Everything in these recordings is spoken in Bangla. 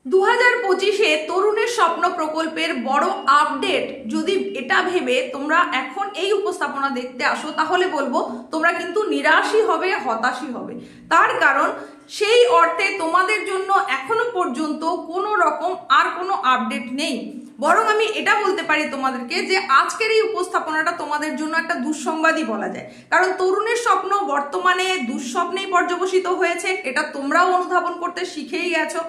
2025-এ তরুণের স্বপ্ন প্রকল্পের বড় আপডেট যদি এটা ভেবে তোমরা এখন এই উপস্থাপনা দেখতে আসো, তাহলে বলবো তোমরা কিন্তু নিরাশই হবে, হতাশই হবে। তার কারণ সেই অর্থে তোমাদের জন্য এখনো পর্যন্ত কোনো রকম আর কোনো আপডেট নেই। বরং আমি এটা বলতে পারি তোমাদেরকে যে আজকের এই উপস্থাপনাটা তোমাদের জন্য একটা দুঃসংবাদই বলা যায়। কারণ তরুণের স্বপ্ন বর্তমানে দুঃস্বপ্নেই পর্যবসিত হয়েছে, এটা তোমরাও অনুধাবন করতে শিখেই গেছো।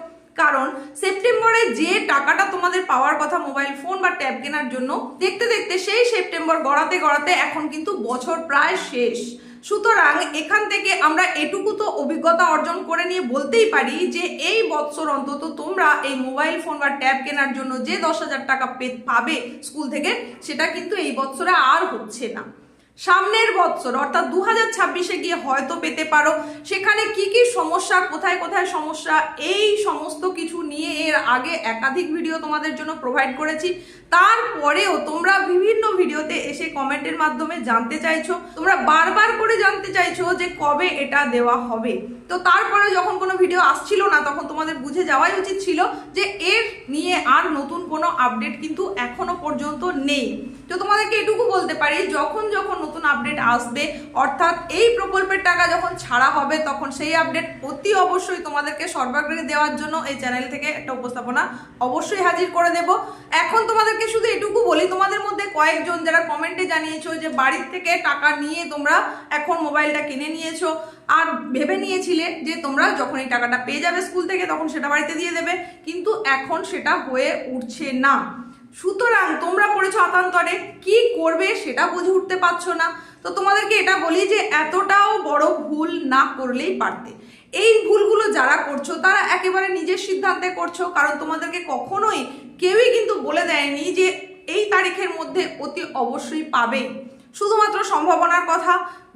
কারণ সেপ্টেম্বরে যে টাকাটা তোমাদের পাওয়ার কথা মোবাইল ফোন বা ট্যাব কেনার জন্য, দেখতে দেখতে সেই সেপ্টেম্বর গড়াতে গড়াতে এখন কিন্তু বছর প্রায় শেষ। সুতরাং এখান থেকে আমরা এটুকু তো অভিজ্ঞতা অর্জন করে নিয়ে বলতেই পারি যে এই বছর অন্তত তোমরা এই মোবাইল ফোন বা ট্যাব কেনার জন্য যে 10,000 টাকা পাবে স্কুল থেকে, সেটা কিন্তু এই বছরে আর হচ্ছে না। সামনের বছর অর্থাৎ 2026-এ গিয়ে হয়তো পেতে পারো। সেখানে কি কি সমস্যা, কোথায় কোথায় সমস্যা, এই সমস্ত কিছু নিয়ে এর আগে একাধিক ভিডিও তোমাদের জন্য প্রোভাইড করেছি। তারপরেও তোমরা বিভিন্ন ভিডিওতে এসে কমেন্টের মাধ্যমে জানতে চাইছো, তোমরা বারবার করে জানতে চাইছো যে কবে এটা দেওয়া হবে। তো তারপরে যখন কোনো ভিডিও আসছিল না, তখন তোমাদের বুঝে যাওয়াই উচিত ছিল যে এর নিয়ে আর নতুন কোনো আপডেট কিন্তু এখনো পর্যন্ত নেই। তো তোমাদেরকে এটুকু বলতে পারি, যখন যখন নতুন আপডেট আসবে, অর্থাৎ এই প্রকল্পের টাকা যখন ছাড়া হবে, তখন সেই আপডেট অতি অবশ্যই তোমাদেরকে সর্বাগ্রে দেওয়ার জন্য এই চ্যানেল থেকে একটা উপস্থাপনা অবশ্যই হাজির করে দেব। এখন তোমাদেরকে শুধু এটুকু বলি, তোমাদের মধ্যে কয়েকজন যারা কমেন্টে জানিয়েছো যে বাড়ির থেকে টাকা নিয়ে তোমরা এখন মোবাইলটা কিনে নিয়েছো আর ভেবে নিয়েছিলে যে তোমরা যখন এই টাকাটা পেয়ে যাবে স্কুল থেকে তখন সেটা বাড়িতে দিয়ে দেবে, কিন্তু এখন সেটা হয়ে উঠছে না। সুতরাং তোমরা পড়েছো আতান্তরে, কি করবে সেটা বুঝে উঠতে পারছো না। তো তোমাদেরকে এটা বলি যে এতটাও বড় ভুল না করলেই পারতে। এই ভুলগুলো যারা করছো তারা একেবারে নিজের সিদ্ধান্তে করছো, কারণ তোমাদেরকে কখনোই কেউই কিন্তু বলে দেয়নি যে এই তারিখের মধ্যে অতি অবশ্যই পাবে। শুধুমাত্র সম্ভাবনার কথা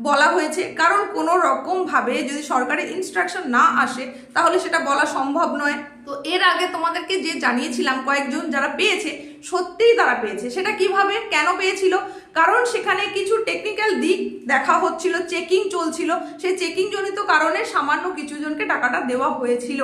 বলা হয়েছে, কারণ কোনো রকমভাবে যদি সরকারি ইনস্ট্রাকশন না আসে তাহলে সেটা বলা সম্ভব নয়। তো এর আগে তোমাদেরকে যে জানিয়েছিলাম কয়েকজন যারা পেয়েছে, সত্যিই তারা পেয়েছে। সেটা কিভাবে, কেন পেয়েছিল? কারণ সেখানে কিছু টেকনিক্যাল দিক দেখা হচ্ছিল, চেকিং চলছিল, সেই চেকিং জনিত কারণে সামান্য কিছু জনকে টাকাটা দেওয়া হয়েছিল।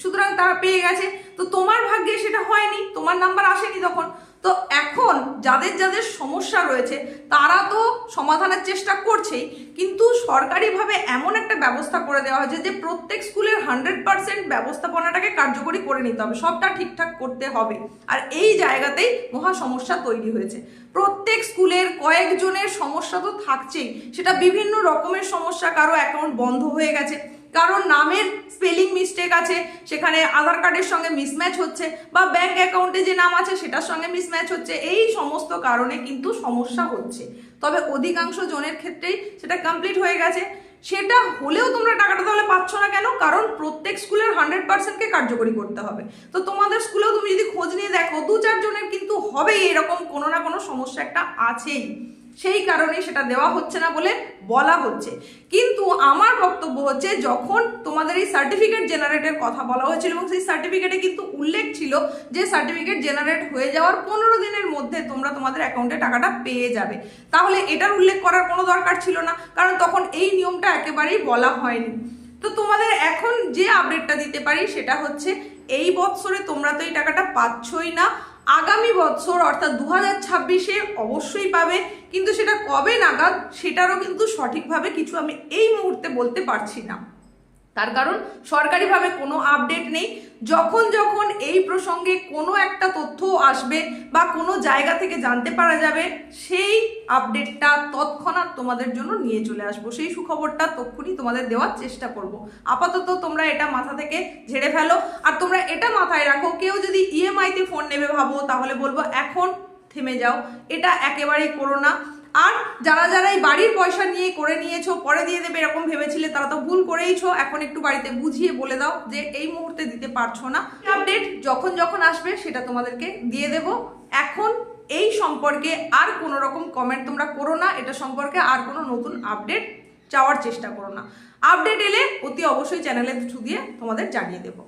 সুতরাং তারা পেয়ে গেছে। তো তোমার ভাগ্যে সেটা হয়নি, তোমার নাম্বার আসেনি তখন। তো এখন যাদের যাদের সমস্যা রয়েছে তারা তো সমাধানের চেষ্টা করছেই, কিন্তু সরকারিভাবে এমন একটা ব্যবস্থা করে দেওয়া হয়েছে যে প্রত্যেক স্কুলের 100% ব্যবস্থাপনাটাকে কার্যকরী করে নিতে হবে, সবটা ঠিকঠাক করতে হবে। আর এই জায়গাতেই মহা সমস্যা তৈরি হয়েছে। প্রত্যেক স্কুলের কয়েকজনের সমস্যা তো থাকছেই, সেটা বিভিন্ন রকমের সমস্যা। কারো অ্যাকাউন্ট বন্ধ হয়ে গেছে, কারণ নামের স্পেলিং মিস্টেক আছে, সেখানে আধার কার্ডের সঙ্গে মিসম্যাচ হচ্ছে, বা ব্যাংক অ্যাকাউন্টে যে নাম আছে সেটার সঙ্গে মিসম্যাচ হচ্ছে। এই সমস্ত কারণে কিন্তু সমস্যা হচ্ছে। তবে অধিকাংশ জনের ক্ষেত্রেই সেটা কমপ্লিট হয়ে গেছে। সেটা হলেও তোমরা টাকাটা তাহলে পাচ্ছ না কেন? কারণ প্রত্যেক স্কুলের 100%কে কার্যকরী করতে হবে। তো তোমাদের স্কুলেও তুমি যদি খোঁজ নিয়ে দেখো, 2-4 জনের কিন্তু হবেই এরকম কোনো না কোনো সমস্যা একটা আছেই। সেই কারণে সেটা দেওয়া হচ্ছে না বলে বলা হচ্ছে। কিন্তু আমার বক্তব্য হচ্ছে, যখন তোমাদের এই সার্টিফিকেট জেনারেটের কথা বলা হয়েছিল এবং সেই সার্টিফিকেটে কিন্তু উল্লেখ ছিল যে সার্টিফিকেট জেনারেট হয়ে যাওয়ার 15 দিনের মধ্যে তোমরা তোমাদের অ্যাকাউন্টে টাকাটা পেয়ে যাবে, তাহলে এটার উল্লেখ করার কোনো দরকার ছিল না, কারণ তখন এই নিয়মটা একেবারেই বলা হয়নি। তো তোমাদের এখন যে আপডেটটা দিতে পারি সেটা হচ্ছে, এই বছরে তোমরা তো এই টাকাটা পাচ্ছই না, আগামী বছর অর্থাৎ 2026-এ অবশ্যই পাবে। কিন্তু সেটা কবে নাগাদ সেটারও কিন্তু সঠিকভাবে কিছু আমি এই মুহূর্তে বলতে পারছি না, তার কারণ সরকারিভাবে কোনো আপডেট নেই। যখন যখন এই প্রসঙ্গে কোনো একটা তথ্য আসবে বা কোনো জায়গা থেকে জানতে পারা যাবে, সেই আপডেটটা তৎক্ষণাৎ তোমাদের জন্য নিয়ে চলে আসবো, সেই সুখবরটা তক্ষুনি তোমাদের দেওয়ার চেষ্টা করব। আপাতত তোমরা এটা মাথা থেকে ঝেড়ে ফেলো। আর তোমরা এটা মাথায় রাখো, কেউ যদি ইএমআইতে ফোন নেবে ভাবো, তাহলে বলবো এখন থেমে যাও, এটা একেবারেই করো না। আর যারা যারা এই বাড়ির পয়সা নিয়ে করে নিয়েছো, পরে দিয়ে দেবে এরকম ভেবেছিলে, তারা তো ভুল করেইছো। এখন একটু বাড়িতে বুঝিয়ে বলে দাও যে এই মুহূর্তে দিতে পারছো না। আপডেট যখন যখন আসবে সেটা তোমাদেরকে দিয়ে দেব। এখন এই সম্পর্কে আর কোনো রকম কমেন্ট তোমরা করো না, এটা সম্পর্কে আর কোনো নতুন আপডেট চাওয়ার চেষ্টা করো না। আপডেট এলে অতি অবশ্যই চ্যানেলের থ্রু দিয়ে তোমাদের জানিয়ে দেবো।